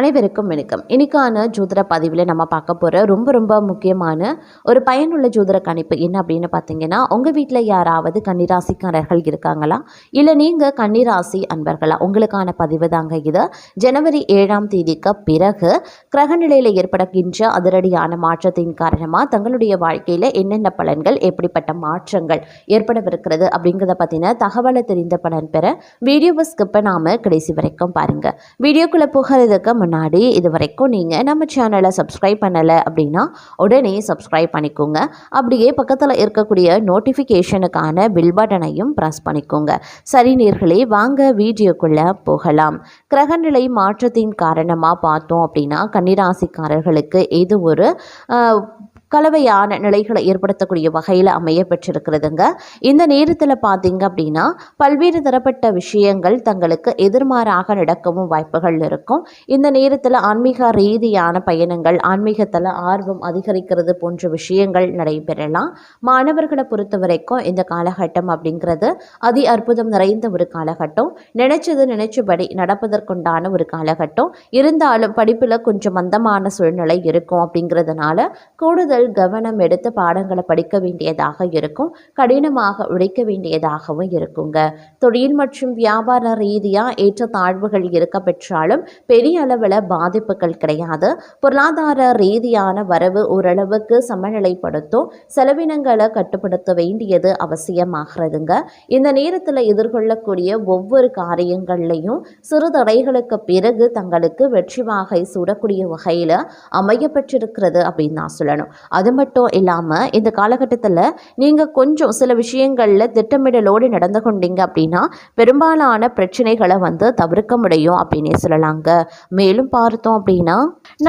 அனைவருக்கும் வணக்கம். இன்னைக்கான ஜோதிட பதிவில் நம்ம பார்க்க போகிற ரொம்ப முக்கியமான ஒரு பயனுள்ள ஜோதிட கணிப்பு என்ன அப்படின்னு பார்த்தீங்கன்னா, உங்கள் வீட்டில் யாராவது கன்னிராசிக்காரர்கள் இருக்காங்களா, இல்லை நீங்கள் கன்னிராசி அன்பர்களா, உங்களுக்கான பதிவு தாங்க இது. ஜனவரி 7ஆம் தேதிக்கு பிறகு கிரகநிலையில் ஏற்படுகின்ற அதிரடியான மாற்றத்தின் காரணமாக தங்களுடைய வாழ்க்கையில் என்னென்ன பலன்கள், எப்படிப்பட்ட மாற்றங்கள் ஏற்படவிருக்கிறது அப்படிங்கிறத பற்றின தகவலை தெரிந்த பலன் பெற வீடியோவை ஸ்கிப் பண்ணாமல் கடைசி வரைக்கும் பாருங்கள். வீடியோக்குள்ளே போகிறதுக்கு முன்னாடி இது வரைக்கும் நீங்கள் நம்ம சேனலை சப்ஸ்கிரைப் பண்ணலை அப்படின்னா உடனே சப்ஸ்கிரைப் பண்ணிக்கோங்க. அப்படியே பக்கத்தில் இருக்கக்கூடிய நோட்டிஃபிகேஷனுக்கான பில் பட்டனையும் ப்ரெஸ் பண்ணிக்கோங்க. சரி நேர்களே, வாங்க வீடியோக்குள்ளே போகலாம். கிரகநிலை மாற்றத்தின் காரணமாக பார்த்தோம் அப்படின்னா கன்னிராசிக்காரர்களுக்கு இது ஒரு கலவையான நிலைகளை ஏற்படுத்தக்கூடிய வகையில் அமைய பெற்றிருக்கிறதுங்க. இந்த நேரத்தில் பார்த்தீங்க அப்படின்னா பல்வேறு தரப்பட்ட விஷயங்கள் தங்களுக்கு எதிர்மாறாக நடக்கவும் வாய்ப்புகள் இருக்கும். இந்த நேரத்தில் ஆன்மீக ரீதியான பயணங்கள், ஆன்மீகத்தில் ஆர்வம் அதிகரிக்கிறது போன்ற விஷயங்கள் நடைபெறலாம். மாணவர்களை பொறுத்த வரைக்கும் இந்த காலகட்டம் அப்படிங்கிறது அதி அற்புதம் நிறைந்த ஒரு காலகட்டம். நினைச்சபடி நடப்பதற்குண்டான ஒரு காலகட்டம். இருந்தாலும் படிப்பில் கொஞ்சம் மந்தமான சூழ்நிலை இருக்கும். அப்படிங்கிறதுனால கூடுதல் கவனம் எடுத்து பாடங்களை படிக்க வேண்டியதாக இருக்கும். கடினமாக உழைக்க வேண்டியதாகவும் இருக்குங்க. தொழில் மற்றும் வியாபார ரீதியாக ஏற்ற தாழ்வுகள் இருக்க பெற்றாலும் பெரிய அளவில் பாதிப்புகள் கிடையாது. பொருளாதார ரீதியான வரவு ஓரளவுக்கு சமநிலைப்படுத்தும். செலவினங்களை கட்டுப்படுத்த வேண்டியது அவசியமாகிறதுங்க. இந்த நேரத்தில் எதிர்கொள்ளக்கூடிய ஒவ்வொரு காரியங்கள்லையும் சிறு தடைகளுக்கு பிறகு தங்களுக்கு வெற்றி வாகை சூடக்கூடிய வகையில் அமையப்பட்டிருக்கிறது அப்படின்னு நான் சொல்லணும். அது மட்டும் இல்லாமல் இந்த காலகட்டத்தில் நீங்கள் கொஞ்சம் சில விஷயங்களில் திட்டமிடலோடு நடந்து கொண்டீங்க அப்படின்னா பெரும்பாலான பிரச்சனைகளை தவிர்க்க முடியும் அப்படின்னே சொல்லலாங்க. மேலும் பார்த்தோம் அப்படின்னா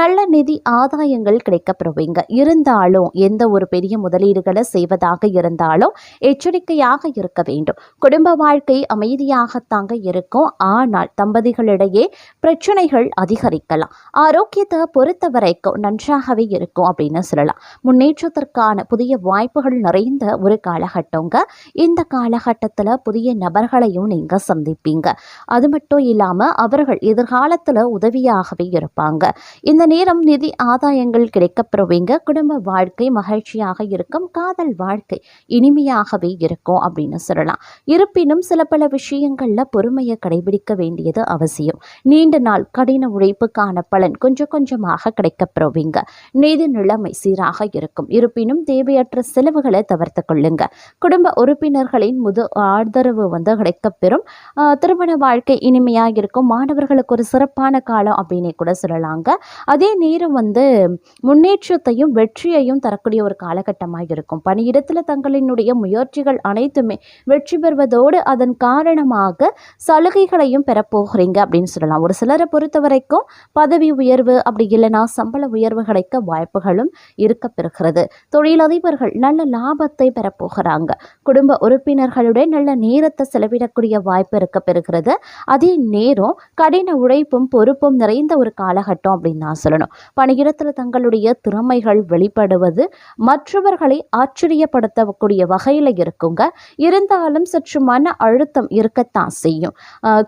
நல்ல நிதி ஆதாயங்கள் கிடைக்கப்பெறுவீங்க. இருந்தாலும் எந்த ஒரு பெரிய முதலீடுகளை செய்வதாக இருந்தாலும் எச்சரிக்கையாக இருக்க வேண்டும். குடும்ப வாழ்க்கை அமைதியாகத்தாங்க இருக்கும். ஆனால் தம்பதிகளிடையே பிரச்சனைகள் அதிகரிக்கலாம். ஆரோக்கியத்தை பொறுத்த வரைக்கும் நன்றாகவே இருக்கும் அப்படின்னு சொல்லலாம். முன்னேற்றத்திற்கான புதிய வாய்ப்புகள் நிறைந்த ஒரு காலகட்டங்க. இந்த காலகட்டத்தில் புதிய நபர்களையும் நீங்கள் சந்திப்பீங்க. அது மட்டும் இல்லாமல் அவர்கள் எதிர்காலத்தில் உதவியாகவே இருப்பாங்க. இந்த நேரம் நிதி ஆதாயங்கள் கிடைக்கப்பெறுவீங்க. குடும்ப வாழ்க்கை மகிழ்ச்சியாக இருக்கும். காதல் வாழ்க்கை இனிமையாகவே இருக்கும் அப்படின்னு சொல்லலாம். இருப்பினும் சில பல விஷயங்களில் பொறுமையை கடைபிடிக்க வேண்டியது அவசியம். நீண்ட நாள் கடின உழைப்புக்கான பலன் கொஞ்சமாக கிடைக்கப்பெறுவீங்க. நிதி நிலைமை சீராக இருக்கும். இருப்பினும் தேவையற்ற செலவுகளை தவிர்த்து கொள்ளுங்க. குடும்ப உறுப்பினர்களின் ஆதரவு கிடைக்கப்பெறும். திருமண வாழ்க்கை இனிமையாக இருக்கும். மாணவர்களுக்கு ஒரு சிறப்பான காலம் அப்படின்னு கூட சொல்லலாங்க. அதே நேரம் முன்னேற்றத்தையும் வெற்றியையும் தரக்கூடிய ஒரு காலகட்டமாக இருக்கும். பணியிடத்தில் தங்களினுடைய முயற்சிகள் அனைத்துமே வெற்றி பெறுவதோடு அதன் காரணமாக சலுகைகளையும் பெறப்போகிறீங்க அப்படின்னு சொல்லலாம். ஒரு சிலரை பொறுத்த வரைக்கும் பதவி உயர்வு அப்படி இல்லைன்னா சம்பள உயர்வு கிடைக்க வாய்ப்புகளும் இருக்க பெறுகிறது. தொழிலதிபர்கள் நல்ல லாபத்தை பெறப்போகிறாங்க. குடும்ப உறுப்பினர்களுடன் நல்ல நேரத்தை செலவிடக்கூடிய வாய்ப்பு இருக்க பெறுகிறது. அதே நேரம் கடின உழைப்பும் பொறுப்பும் நிறைந்த ஒரு காலகட்டம் அப்படின்னு நான் சொல்லணும். பணியிடத்தில் தங்களுடைய திறமைகள் வெளிப்படுவது மற்றவர்களை ஆச்சரியப்படுத்தக்கூடிய வகையில் இருக்குங்க. இருந்தாலும் சற்று மன அழுத்தம் இருக்கத்தான் செய்யும்.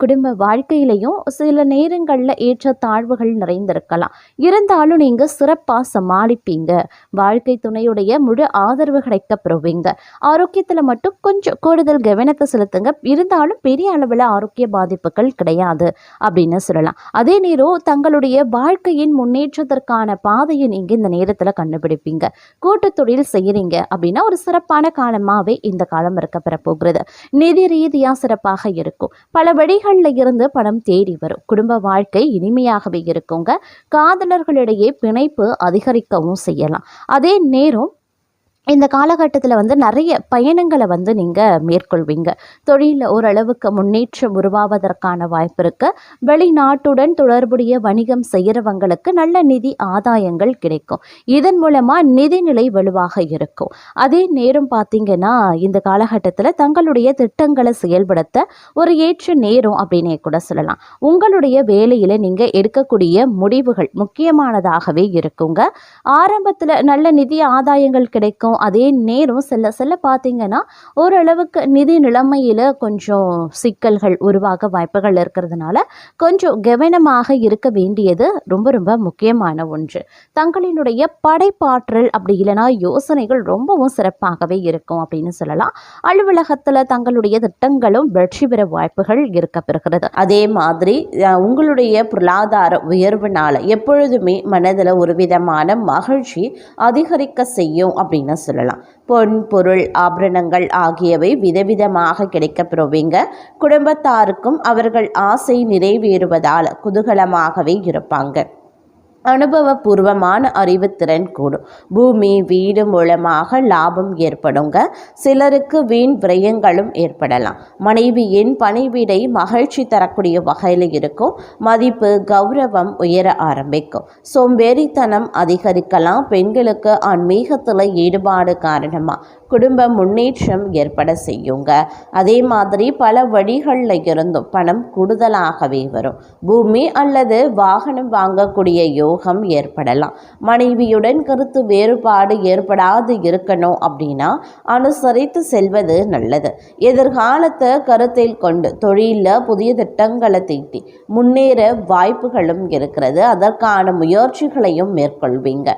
குடும்ப வாழ்க்கையிலையும் சில நேரங்களில் ஏற்ற தாழ்வுகள் நிறைந்திருக்கலாம். இருந்தாலும் நீங்கள் சிறப்பாக சமாளிப்பீங்க. வாழ்க்கை துணையுடைய முழு ஆதரவு கிடைக்கப்பெறுவீங்க. ஆரோக்கியத்தில் மட்டும் கொஞ்சம் கூடுதல் கவனத்தை செலுத்துங்க. இருந்தாலும் பெரிய அளவில் ஆரோக்கிய பாதிப்புகள் கிடையாது அப்படின்னு சொல்லலாம். அதே நேரம் தங்களுடைய வாழ்க்கையின் முன்னேற்றத்திற்கான பாதையை நீங்கள் இந்த நேரத்தில் கண்டுபிடிப்பீங்க. கூட்டு தொழில் செய்கிறீங்க அப்படின்னா ஒரு சிறப்பான காலமாகவே இந்த காலம் இருக்க பெறப்போகிறது. நிதி ரீதியாக சிறப்பாக இருக்கும். பல வழிகளில் இருந்து பணம் தேடி வரும். குடும்ப வாழ்க்கை இனிமையாகவே இருக்குங்க. காதலர்களிடையே பிணைப்பு அதிகரிக்கவும் செய்யலாம். அதே நேரம் இந்த காலகட்டத்தில் நிறைய பயணங்களை நீங்கள் மேற்கொள்வீங்க. தொழிலில் ஓரளவுக்கு முன்னேற்றம் உருவாவதற்கான வாய்ப்பு இருக்குது. வெளிநாட்டுடன் தொடர்புடைய வணிகம் செய்கிறவங்களுக்கு நல்ல நிதி ஆதாயங்கள் கிடைக்கும். இதன் மூலமாக நிதிநிலை வலுவாக இருக்கும். அதே நேரம் பார்த்திங்கன்னா இந்த காலகட்டத்தில் தங்களுடைய திட்டங்களை செயல்படுத்த ஒரு ஏற்ற நேரம் அப்படின்னே கூட சொல்லலாம். உங்களுடைய வேலையில் நீங்கள் எடுக்கக்கூடிய முடிவுகள் முக்கியமானதாகவே இருக்குங்க. ஆரம்பத்தில் நல்ல நிதி ஆதாயங்கள் கிடைக்கும். அதே நேரம் செல்ல செல்ல பார்த்தீங்கன்னா ஓரளவுக்கு நிதி நிலைமையில் கொஞ்சம் சிக்கல்கள் உருவாக வாய்ப்புகள் இருக்கிறதுனால கொஞ்சம் கவனமாக இருக்க வேண்டியது ரொம்ப ரொம்ப முக்கியமான ஒன்று. தங்களினுடைய படைப்பாற்றல் அப்படி இல்லைனா யோசனைகள் ரொம்பவும் சிறப்பாகவே இருக்கும் அப்படின்னு சொல்லலாம். அலுவலகத்தில் தங்களுடைய திட்டங்களும் வெற்றி பெற வாய்ப்புகள் இருக்க பெறுகிறது. அதே மாதிரி உங்களுடைய பொருளாதார உயர்வுனால எப்பொழுதுமே மனதில் ஒரு விதமான மகிழ்ச்சி அதிகரிக்க செய்யும் அப்படின்னு சொல்லலாம். பொன் பொருள் ஆபரணங்கள் ஆகியவை விதவிதமாக கிடைக்கப்பெறுவீங்க. குடும்பத்தாருக்கும் அவர்கள் ஆசை நிறைவேறுவதால் குதூகலமாகவே இருப்பாங்க. அனுபவபூர்வமான அறிவுத்திறன் கூடும். பூமி வீடு மூலமாக லாபம் ஏற்படுங்க. சிலருக்கு வீண் விரயங்களும் ஏற்படலாம். மனைவியின் பணிவிடை மகிழ்ச்சி தரக்கூடிய வகையில் இருக்கும். மதிப்பு கௌரவம் உயர ஆரம்பிக்கும். சோம்பேறித்தனம் அதிகரிக்கலாம். பெண்களுக்கு ஆன்மீகத்தில் ஈடுபாடு காரணமாக குடும்ப முன்னேற்றம் ஏற்பட செய்யுங்க. அதே மாதிரி பல வழிகளில் இருந்தும் பணம் கூடுதலாகவே வரும். பூமி அல்லது வாகனம் வாங்கக்கூடிய யோகம் ஏற்படலாம். மனைவியுடன் கருத்து வேறுபாடு ஏற்படாது இருக்கணும் அப்படின்னா அனுசரித்து செல்வது நல்லது. எதிர்காலத்தை கருத்தில் கொண்டு தொழிலில் புதிய திட்டங்களை தீட்டி முன்னேற வாய்ப்புகளும் இருக்கிறது. அதற்கான முயற்சிகளையும் மேற்கொள்வீங்க.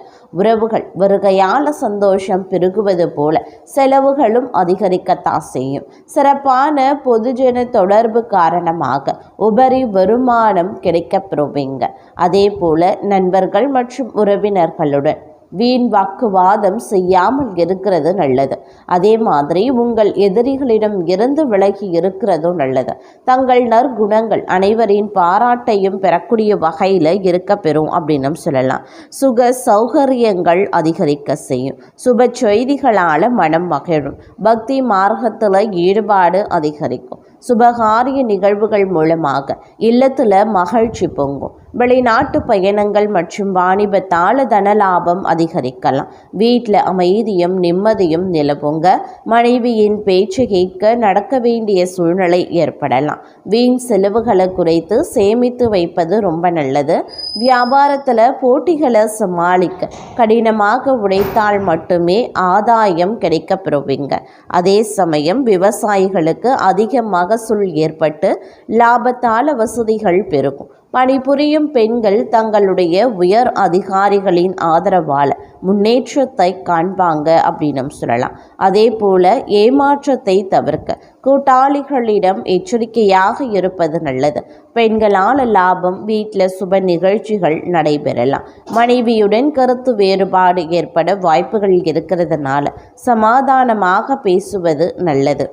உறவுகள் வருகையால சந்தோஷம் பெருகுவது போல செலவுகளும் அதிகரிக்கத்தான் செய்யும். சிறப்பான பொதுஜன தொடர்பு காரணமாக உபரி வருமானம் கிடைக்கப்பெறுவீங்க. அதே போல நண்பர்கள் மற்றும் உறவினர்களுடன் வீண் வாக்குவாதம் செய்யாமல் இருக்கிறது நல்லது. அதே மாதிரி உங்கள் எதிரிகளிடம் இருந்து விலகி இருக்கிறதும் நல்லது. தங்கள் நற்குணங்கள் அனைவரின் பாராட்டையும் பெறக்கூடிய வகையில் இருக்க பெறும் அப்படின்னு சொல்லலாம். சுக சௌகரியங்கள் அதிகரிக்க செய்யும். சுப செய்திகளால் மனம் மகிழும். பக்தி மார்க்கத்தில் ஈடுபாடு அதிகரிக்கும். சுபகாரிய நிகழ்வுகள் மூலமாக இல்லத்தில் மகிழ்ச்சி பொங்கும். வெளிநாட்டு பயணங்கள் மற்றும் வாணிபத்தால் தன லாபம் அதிகரிக்கலாம். வீட்டில் அமைதியும் நிம்மதியும் நிலவுங்க. மனைவியின் பேச்சு கேட்க நடக்க வேண்டிய சூழ்நிலை ஏற்படலாம். வீண் செலவுகளை குறைத்து சேமித்து வைப்பது ரொம்ப நல்லது. வியாபாரத்தில் போட்டிகளை சமாளிக்க கடினமாக உழைத்தால் மட்டுமே ஆதாயம் கிடைக்கப்பெறுவீங்க. அதே சமயம் விவசாயிகளுக்கு அதிக மகசூல் ஏற்பட்டு லாபத்தால வசதிகள் பெருகும். பணிபுரியும் பெண்கள் தங்களுடைய உயர் அதிகாரிகளின் ஆதரவால் முன்னேற்றத்தை காண்பாங்க அப்படின்னு சொல்லலாம். அதே போல ஏமாற்றத்தை தவிர்க்க கூட்டாளிகளிடம் எச்சரிக்கையாக இருப்பது நல்லது. பெண்களால் லாபம். வீட்டில் சுப நிகழ்ச்சிகள் நடைபெறலாம். மனைவியுடன் கருத்து வேறுபாடு ஏற்பட வாய்ப்புகள் இருக்கிறதுனால சமாதானமாக பேசுவது நல்லது.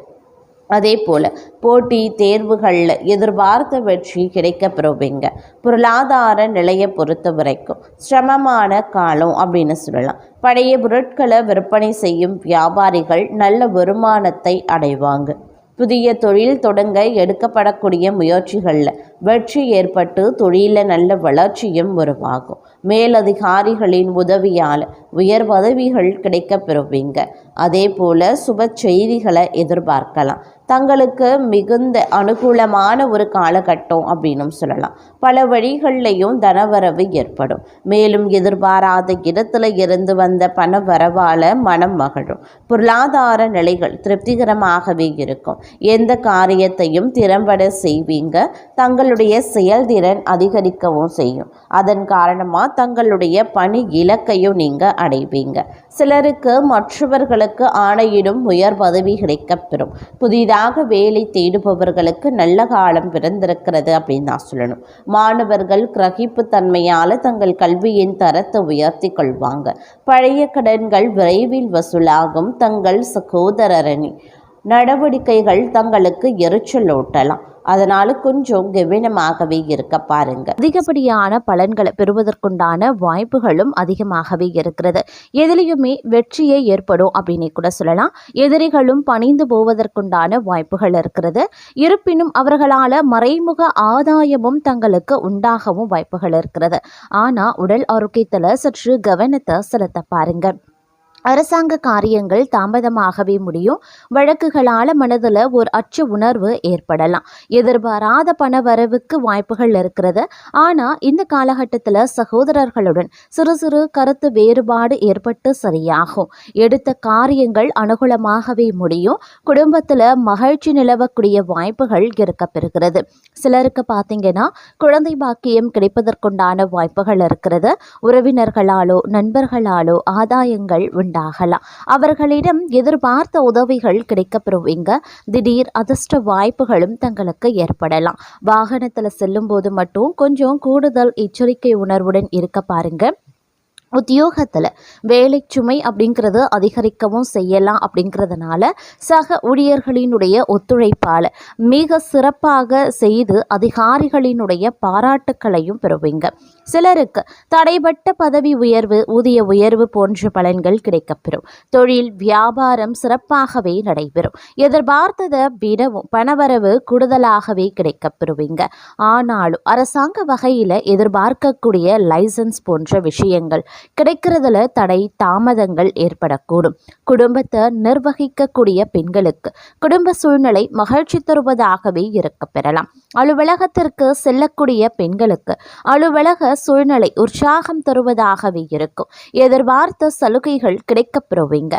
அதே போல் போட்டி தேர்வுகளில் எதிர்பார்த்த வெற்றி கிடைக்கப்பெறுவீங்க. பொருளாதார நிலையை பொறுத்த வரைக்கும் சிரமமான காலம் அப்படின்னு சொல்லலாம். பழைய பொருட்களை விற்பனை செய்யும் வியாபாரிகள் நல்ல வருமானத்தை அடைவாங்க. புதிய தொழில் தொடங்க எடுக்கப்படக்கூடிய முயற்சிகளில் வெற்றி ஏற்பட்டு தொழிலில் நல்ல வளர்ச்சியும் உருவாகும். மேலதிகாரிகளின் உதவியால் உயர் பதவிகள் கிடைக்கப்பெறுவீங்க. அதே போல் சுப செய்திகளை எதிர்பார்க்கலாம். தங்களுக்கு மிகுந்த அனுகூலமான ஒரு காலகட்டம் அப்படின்னு சொல்லலாம். பல வழிகள்லையும் தனவரவு ஏற்படும். மேலும் எதிர்பாராத இடத்துல இருந்து வந்த பண வரவால் மனம் மகிழும். பொருளாதார நிலைகள் திருப்திகரமாகவே இருக்கும். எந்த காரியத்தையும் திறம்பட செய்வீங்க. தங்களுடைய செயல்திறன் அதிகரிக்கவும் செய்யும். அதன் காரணமாக தங்களுடைய பணி இலக்கையும் நீங்கள் அடைவீங்க. சிலருக்கு மற்றவர்களுக்கு ஆணையிடும் உயர் பதவி கிடைக்கப்பெறும். புதிதாக வேலை தேடுபவர்களுக்கு நல்ல காலம் பிறந்திருக்கிறது அப்படின்னு நான் சொல்லணும். மாணவர்கள் கிரகிப்பு தன்மையால் தங்கள் கல்வியின் தரத்தை உயர்த்தி கொள்வாங்க. பழைய கடன்கள் விரைவில் வசூலாகும். தங்கள் சகோதரரணி நடவடிக்கைகள் தங்களுக்கு எரிச்சல் ஊட்டலாம். அதனால கொஞ்சம் கவனமாகவே இருக்க பாருங்க. அதிகப்படியான பலன்களை பெறுவதற்குண்டான வாய்ப்புகளும் அதிகமாகவே இருக்கிறது. எதிலையுமே வெற்றியே ஏற்படும் அப்படின்னு கூட சொல்லலாம். எதிரிகளும் பணிந்து போவதற்குண்டான வாய்ப்புகள் இருக்கிறது. இருப்பினும் அவர்களால் மறைமுக ஆதாயமும் தங்களுக்கு உண்டாகவும் வாய்ப்புகள் இருக்கிறது. ஆனால் உடல் ஆரோக்கியத்தில் சற்று கவனத்தை செலுத்த பாருங்க. அரசாங்க காரியங்கள் தாமதமாகவே முடியும். வழக்குகளால் மனதில் ஒரு அச்ச உணர்வு ஏற்படலாம். எதிர்பாராத பண வரவுக்கு வாய்ப்புகள் இருக்கிறது. ஆனால் இந்த காலகட்டத்தில் சகோதரர்களுடன் சிறு சிறு கருத்து வேறுபாடு ஏற்பட்டு சரியாகும். எடுத்த காரியங்கள் அனுகூலமாகவே முடியும். குடும்பத்தில் மகிழ்ச்சி நிலவக்கூடிய வாய்ப்புகள் இருக்கப்பெறுகிறது. சிலருக்கு பார்த்தீங்கன்னா குழந்தை பாக்கியம் கிடைப்பதற்குண்டான வாய்ப்புகள் இருக்கிறது. உறவினர்களாலோ நண்பர்களாலோ ஆதாயங்கள் உண்டாகலாம். அவர்களிடம் எதிர்பார்த்த உதவிகள் கிடைக்கப்பெறுவீங்க. திடீர் அதிர்ஷ்ட வாய்ப்புகளும் தங்களுக்கு ஏற்படலாம். வாகனத்தில் செல்லும் போது மட்டும் கொஞ்சம் கூடுதல் எச்சரிக்கை உணர்வுடன் இருக்க பாருங்க. உத்தியோகத்தில் வேலை சுமை அப்படிங்கிறது அதிகரிக்கவும் செய்யலாம். அப்படிங்கிறதுனால சக ஊழியர்களினுடைய ஒத்துழைப்பால் மிக சிறப்பாக செய்து அதிகாரிகளினுடைய பாராட்டுக்களையும் பெறுவீங்க. சிலருக்கு தடைபட்ட பதவி உயர்வு, ஊதிய உயர்வு போன்ற பலன்கள் கிடைக்கப்பெறும். தொழில் வியாபாரம் சிறப்பாகவே நடைபெறும். எதிர்பார்த்ததை விடவும் பணவரவு கூடுதலாகவே கிடைக்கப்பெறுவீங்க. ஆனாலும் அரசாங்க வகையில் எதிர்பார்க்கக்கூடிய லைசன்ஸ் போன்ற விஷயங்கள் கிடைக்கிறதுல தடை தாமதங்கள் ஏற்படக்கூடும். குடும்பத்தை நிர்வகிக்கக்கூடிய பெண்களுக்கு குடும்ப சூழ்நிலை மகிழ்ச்சி தருவதாகவே இருக்க பெறலாம். அலுவலகத்திற்கு செல்லக்கூடிய பெண்களுக்கு அலுவலக சூழ்நிலை உற்சாகம் தருவதாகவே இருக்கும். எதிர்பார்த்த சலுகைகள் கிடைக்கப்பெறுவீங்க.